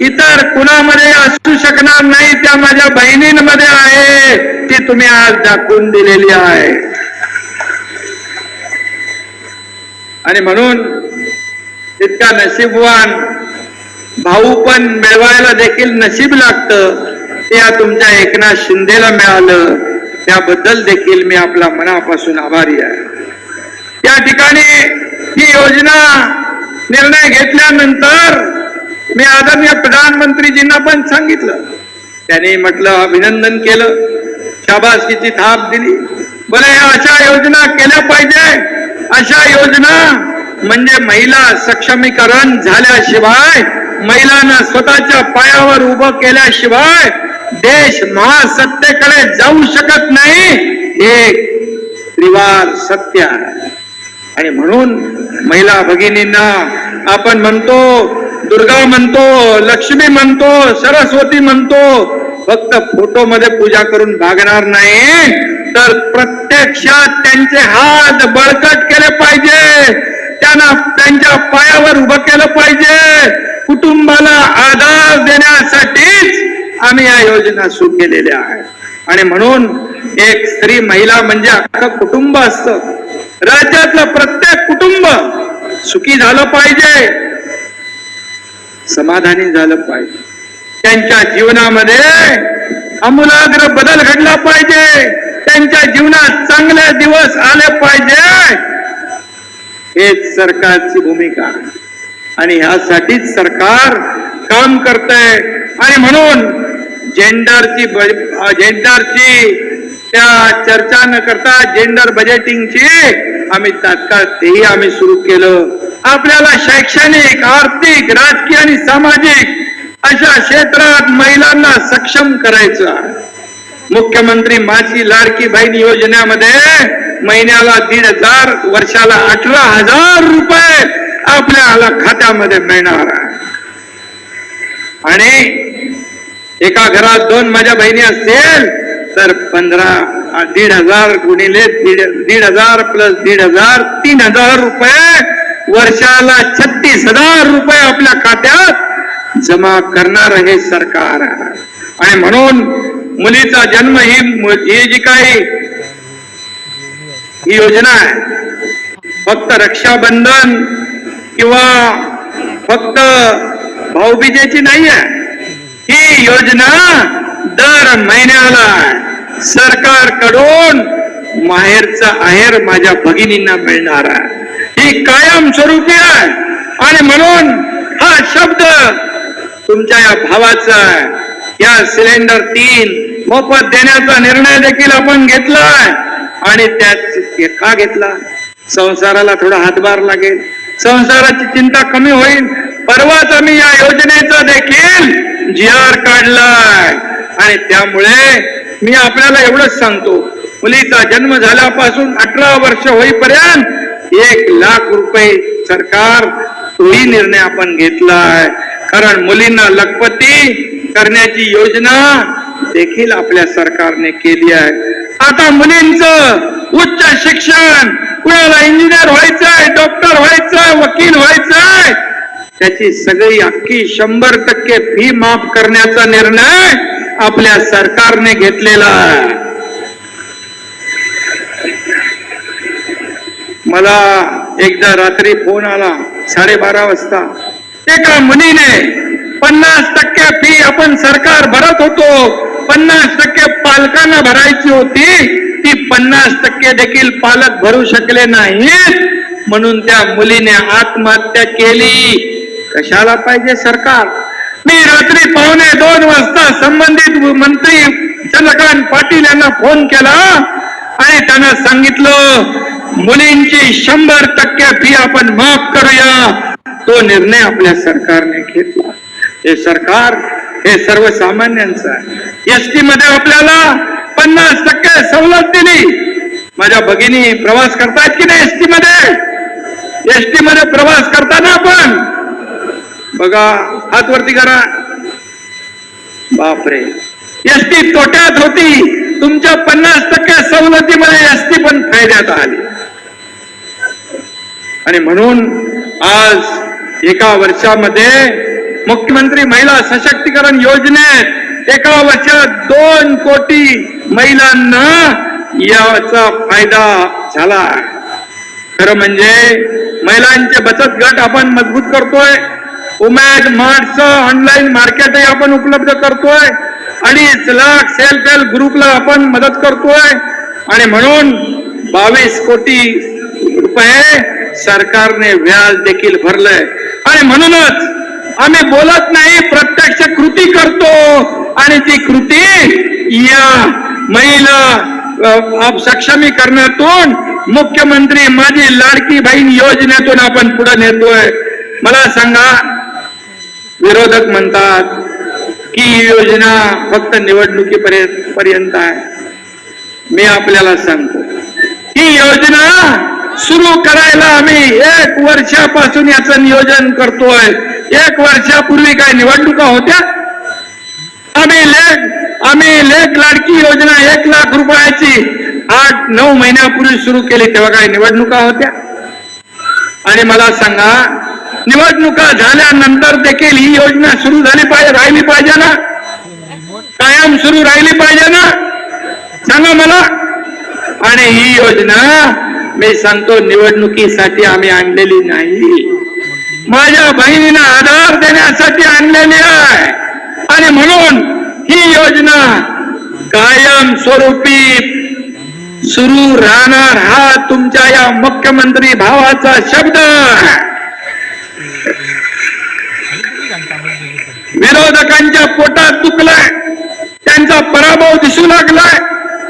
इतर कुणामध्ये असू शकणार नाही, त्या माझ्या बहिणींमध्ये आहे, ती तुम्ही आज दाखवून दिलेली आहे. आणि म्हणून इतका नशीबवान भाऊ पण मिळवायला देखील नशीब लागतं, ते या तुमच्या एकनाथ शिंदेला मिळालं, त्याबद्दल देखील मी आपला मनापासून आभारी आहे. त्या ठिकाणी ही योजना निर्णय घेतल्यानंतर मी आदरणीय प्रधानमंत्रीजींना पण सांगितलं. त्यांनी म्हटलं, अभिनंदन केलं, शाबासकीची थाप दिली. बरं, अशा योजना केल्या पाहिजे. अशा योजना म्हणजे महिला सक्षमीकरण झाल्याशिवाय, महिलांना स्वतःच्या पायावर उभं केल्याशिवाय देश महासत्तेकडे जाऊ शकत नाही, हे त्रिवार सत्य आहे. आणि म्हणून महिला भगिनींना आपण म्हणतो, दुर्गा म्हणतो, लक्ष्मी म्हणतो, सरस्वती म्हणतो, फक्त फोटो मध्ये पूजा करून भागणार नाही, तर प्रत्यक्षात त्यांचे हात बळकट केले पाहिजे, त्यांना त्यांच्या पायावर उभं केलं पाहिजे. कुटुंबाला आधार देण्यासाठीच आम्ही या योजना सुरू केलेल्या आहेत. आणि म्हणून एक स्त्री महिला म्हणजे अख्खं कुटुंब असतं. राज्यातलं प्रत्येक कुटुंब सुखी झालं पाहिजे, समाधानी झालं पाहिजे, त्यांच्या जीवनामध्ये आमूलाग्र बदल घडला पाहिजे, त्यांच्या जीवनात चांगले दिवस आले पाहिजे. हेच सरकारची भूमिका आहे आणि ह्यासाठीच सरकार काम करतंय. आणि म्हणून जेंडरची त्या चर्चा न करता जेंडर बजेटिंगची आम्ही तात्काळ तेही आम्ही सुरू केलं. आपल्याला शैक्षणिक, आर्थिक, राजकीय आणि सामाजिक अशा क्षेत्रात महिलांना सक्षम करायचं आहे. मुख्यमंत्री माझी लाडकी बहीण योजनेमध्ये महिन्याला 1,500, वर्षाला 18,000 रुपये आपल्याला खात्यामध्ये मिळणार आहे. आणि एका घरात 2 माझ्या बहिणी असतील तर 1,500 गुणिले 1,500 प्लस 1,500 3,000 रुपये वर्षाला 36,000 रुपये आपल्या खात्यात जमा करणार हे सरकार आहे. आणि म्हणून मुलीचा जन्म ही जी काही ही योजना आहे, फक्त रक्षाबंधन किंवा फक्त भाऊबीजेची नाही आहे. ही योजना दर महिन्याला सरकारकडून माहेरचा आहेर माझ्या भगिनींना मिळणार आहे. ही कायमस्वरूपी आहे. आणि म्हणून हा शब्द तुमच्या या भावाचा आहे. या सिलेंडर 3 मोफत देण्याचा निर्णय देखील आपण घेतलाय. आणि त्यात का घेतला? संसाराला थोडा हातभार लागेल, संसाराची चिंता कमी होईल. परवाच आम्ही या योजनेचा देखील GR काढलाय. आणि त्यामुळे मी आपल्याला एवढंच सांगतो, मुलीचा जन्म झाल्यापासून 18 वर्ष होईपर्यंत 1,00,000 रुपये सरकार तोही निर्णय आपण घेतलाय. कारण मुलींना लखपती करण्याची योजना देखील आपल्या सरकारने केली आहे. आता मुलींचं उच्च शिक्षण, कुणाला इंजिनियर व्हायचंय, डॉक्टर व्हायचंय, वकील व्हायचंय, त्याची सगळी अख्खी 100% फी माफ करण्याचा निर्णय आपल्या सरकारने घेतलेला आहे. मला एकदा रात्री फोन आला 12:30 वाजता. एका मुलीने 50% फी आपण सरकार भरत होतो, 50% पालकांना भरायची होती, ती 50% देखील पालक भरू शकले नाहीत, म्हणून त्या मुलीने आत्महत्या केली. कशाला पाहिजे सरकार? मी रात्री 1:45 वाजता संबंधित मंत्री चंद्रकांत पाटील यांना फोन केला आणि त्यांना सांगितलं, मुलींची 100% फी आपण माफ करूया. तो निर्णय आपल्या सरकारने घेतला. हे सरकार हे सर्वसामान्यांचं आहे. एसटी मध्ये आपल्याला 50% सवलत दिली. माझ्या भगिनी प्रवास करतायत की नाही एसटी मध्ये? एसटी मध्ये प्रवास करताना आपण बघा, हात वरती करा. बापरे, एसटी तोट्यात होती. तुमच्या 50% सवलतीमध्ये एसटी पण फायद्यात आली. आणि म्हणून आज एका वर्षामध्ये मुख्यमंत्री महिला सशक्तीकरण योजनेत एका वर्षात 2 कोटी महिलांना याचा फायदा झाला. खरं म्हणजे महिलांचे बचत गट आपण मजबूत करतोय. उमेद मार्टचं ऑनलाईन मार्केटही आपण उपलब्ध करतोय. 2.5 लाख सेल्फ हेल्प ग्रुपला आपण मदत करतोय. आणि म्हणून 22 कोटी रुपये सरकारने व्याज देखील भरलंय. आणि म्हणूनच आम्ही बोलत नाही, प्रत्यक्ष कृती करतो. आणि ती कृती या महिला सक्षमीकरणातून, मुख्यमंत्री माझी लाडकी बहीण योजनेतून आपण पुढे नेतोय. मला सांगा, विरोधक म्हणतात की ही योजना फक्त निवडणुकीपर्यंत आहे. मी आपल्याला सांगतो, ही योजना सुरू करायला आम्ही 1 वर्षापासून याचं नियोजन करतोय. 1 वर्षापूर्वी काय निवडणुका होत्या? आम्ही लेख लाडकी योजना 1 लाख रुपयाची 8-9 महिन्यापूर्वी सुरू केली, तेव्हा काय निवडणुका होत्या? आणि मला सांगा, निवडणुका झाल्यानंतर देखील ही योजना सुरू राहिली पाहिजे ना? कायम सुरू राहिली पाहिजे ना? सांगा मला. आणि ही योजना मी सांगतो, निवडणुकीसाठी आम्ही आणलेली नाही, माझ्या बहिणींना आधार देण्यासाठी आणलेली आहे. आणि म्हणून ही योजना कायम स्वरूपी सुरू राहणार, हा तुमच्या या मुख्यमंत्री भावाचा शब्द. विरोधकांच्या पोटात दुखलाय, त्यांचा पराभव दिसू लागलाय,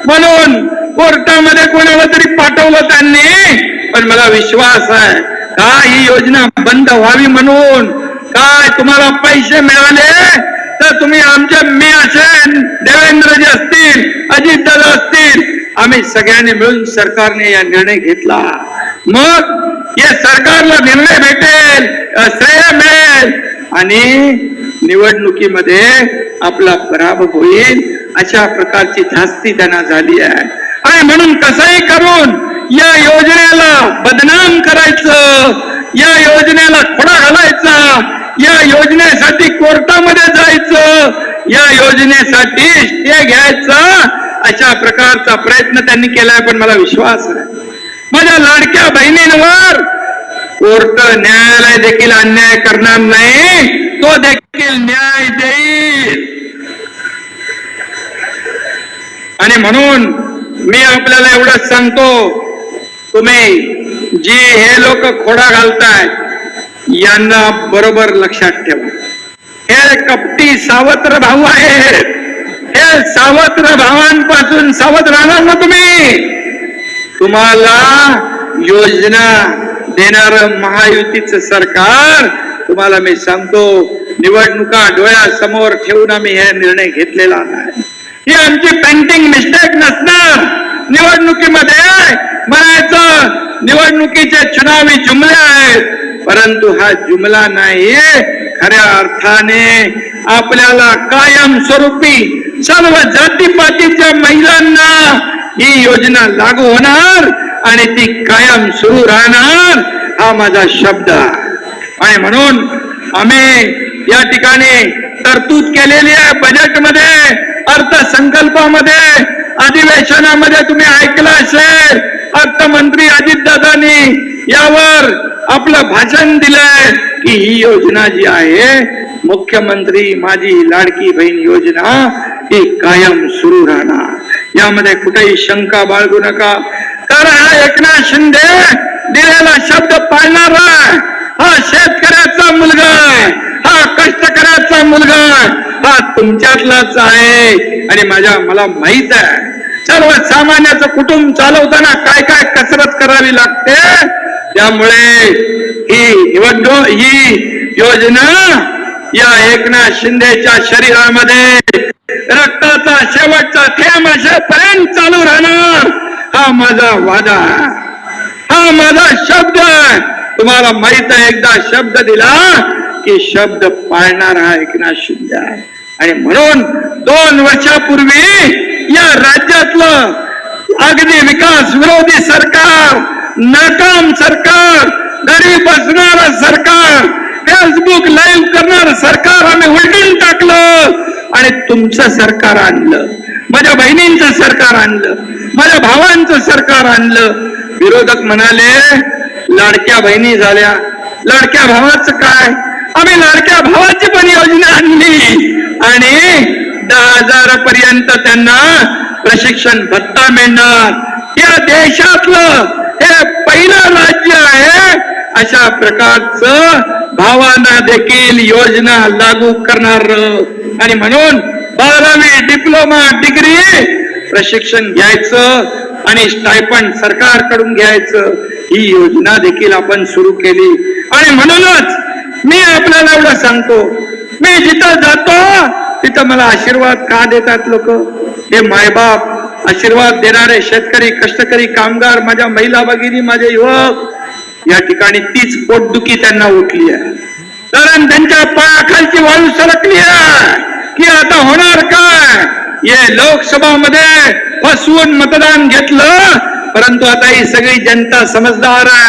म्हणून कोर्टामध्ये कोणाला तरी पाठवलं त्यांनी. पण मला विश्वास आहे का ही योजना बंद व्हावी म्हणून. काय तुम्हाला पैसे मिळाले तर तुम्ही आमच्या, मी असेल, देवेंद्रजी असतील, अजितदादा असतील, आम्ही सगळ्यांनी मिळून सरकारने या निर्णय घेतला. मग या सरकारला निर्णय भेटेल, श्रेय मिळेल आणि निवडणुकीमध्ये आपला पराभव होईल, अशा प्रकारची धास्ती त्यांना झाली आहे. आणि म्हणून कसंही करून या योजनेला बदनाम करायचं, या योजनेला खोडा घालायचा, या योजनेसाठी कोर्टामध्ये जायचं, या योजनेसाठी स्टे घ्यायचा, अशा प्रकारचा प्रयत्न त्यांनी केलाय. पण मला विश्वास आहे, माझ्या लाडक्या बहिणींवर कोर्ट, न्यायालय देखील अन्याय करणार नाही, तो देखील न्याय देईल. आणि म्हणून मी आपल्याला एवढंच सांगतो, तुम्ही जी हे लोक खोडा घालताय यांना बरोबर लक्षात ठेवा. हे कपटी सावत्र भाऊ आहेत. हे सावत्र भावांपासून सावध राहणार ना तुम्ही. तुम्हाला योजना देणार महायुतीचं सरकार, तुम्हाला मी सांगतो, निवडणुका डोळ्यासमोर ठेवून आम्ही हे निर्णय घेतलेला नाही. ही आमची पेंटिंग मिस्टेक नसणार. निवडणुकीमध्ये म्हणायचं निवडणुकीचे चुनावी जुमले आहेत, परंतु हा जुमला नाही. खऱ्या अर्थाने आपल्याला कायम स्वरूपी सर्व जातीपातीच्या महिलांना ही योजना लागू होणार आणि ती कायम सुरू राहणार, हा माझा शब्द आहे. आणि म्हणून आम्ही या ठिकाणी तरतूद केलेली आहे बजेटमध्ये, अर्थसंकल्पामध्ये, अधिवेशनामध्ये तुम्ही ऐकलं असेल, अर्थमंत्री अजितदादांनी यावर आपलं भाषण दिलंय की ही योजना जी आहे, मुख्यमंत्री माझी लाडकी बहीण योजना, ही कायम सुरू राहणार. यामध्ये कुठेही शंका बाळगू नका. कारण हा एकनाथ शिंदे दिलेला शब्द पाळणारा आहे. हा शेतकऱ्याचा मुलगा आहे, हा कष्टकऱ्याचा मुलगा आहे, हा तुमच्यातलाच आहे. आणि मला माहित आहे, सर्वसामान्याचं कुटुंब चालवताना काय काय कसरत करावी लागते. त्यामुळे ही योजना या एकनाथ शिंदेच्या शरीरामध्ये रक्ताचा शेवटचा थेंब असेपर्यंत चालू राहणार, हा माझा वादा, हा माझा शब्द आहे. तुम्हाला माहित आहे, एकदा शब्द दिला की शब्द पाळणार हा एकनाथ शिंदे आहे. आणि म्हणून 2 वर्षापूर्वी या राज्यातलं अगदी विकास विरोधी सरकार, नाकाम सरकार, घरी बसणारं सरकार, फेसबुक लाईव्ह करणार सरकार आम्ही उलटून टाकलं आणि तुमचं सरकार आणलं, माझ्या बहिणींचं सरकार आणलं, माझ्या भावांचं सरकार आणलं. विरोधक म्हणाले लाडक्या बहिणी झाल्या, लाडक्या भावाचं काय? आम्ही लाडक्या भावाची पण योजना आणली आणि 10,000 पर्यंत त्यांना प्रशिक्षण भत्ता मिळणार. या देशातलं हे पहिलं राज्य आहे अशा प्रकारचं भावांना देखील योजना लागू करणार. आणि म्हणून 12वी डिप्लोमा डिग्री प्रशिक्षण घ्यायचं आणि स्टायपंड सरकारकडून घ्यायचं, ही योजना देखील आपण सुरू केली. आणि म्हणूनच मी आपल्याला एवढं सांगतो, मी जिथं जातो तिथं मला आशीर्वाद का देतात लोक? हे मायबाप, आशीर्वाद देणारे शेतकरी, कष्टकरी, कामगार, माझ्या महिला भगिनी, माझे युवक, या ठिकाणी तीच पोटदुखी त्यांना उठली आहे. कारण त्यांच्या पायाखालची वाळू सरकली आहे की आता होणार काय? हे लोकसभामध्ये फसवून मतदान घेतलं, परंतु आता ही सगळी जनता समजदार आहे.